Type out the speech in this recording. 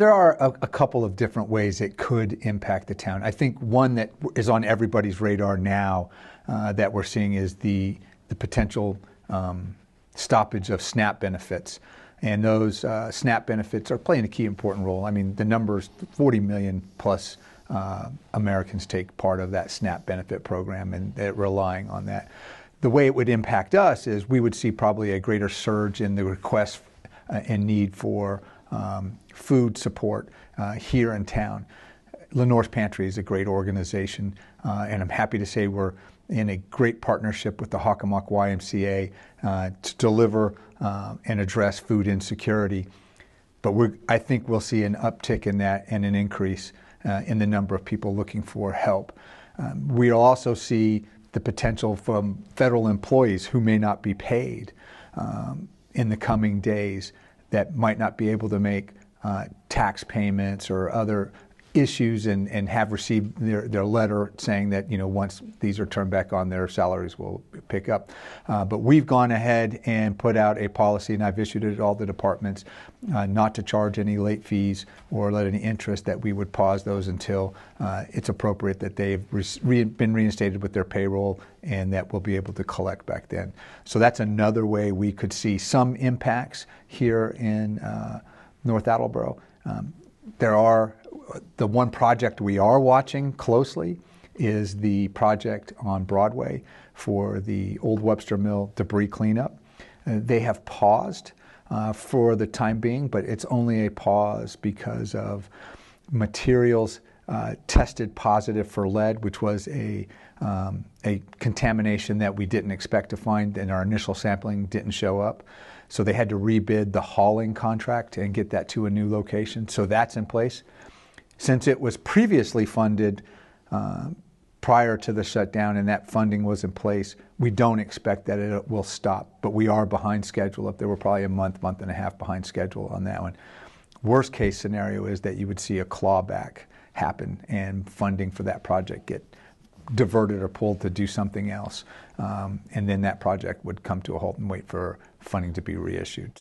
There are a couple of different ways it could impact the town. I think one that is on everybody's radar now that we're seeing is the potential stoppage of SNAP benefits. And those SNAP benefits are playing a key important role. I mean, the numbers, 40 million plus Americans take part of that SNAP benefit program, and they're relying on that. The way it would impact us is we would see probably a greater surge in the request and need for food support here in town. Lenore's Pantry is a great organization, and I'm happy to say we're in a great partnership with the Hockomock YMCA to deliver and address food insecurity. But I think we'll see an uptick in that and an increase in the number of people looking for help. We'll also see the potential from federal employees who may not be paid in the coming days that might not be able to make tax payments or other issues and have received their letter saying that, once these are turned back on, their salaries will pick up. But we've gone ahead and put out a policy, and I've issued it at all the departments, not to charge any late fees or let any interest, that we would pause those until it's appropriate that they've been reinstated with their payroll, and that we'll be able to collect back then. So that's another way we could see some impacts here in North Attleboro. The one project we are watching closely is the project on Broadway for the old Webster Mill debris cleanup. They have paused for the time being, but it's only a pause because of materials tested positive for lead, which was a contamination that we didn't expect to find, and our initial sampling didn't show up. So they had to rebid the hauling contract and get that to a new location. So that's in place. Since it was previously funded prior to the shutdown and that funding was in place, we don't expect that it will stop. But we are behind schedule. If there were probably a month and a half behind schedule on that one. Worst case scenario is that you would see a clawback happen and funding for that project get diverted or pulled to do something else. And then that project would come to a halt and wait for funding to be reissued.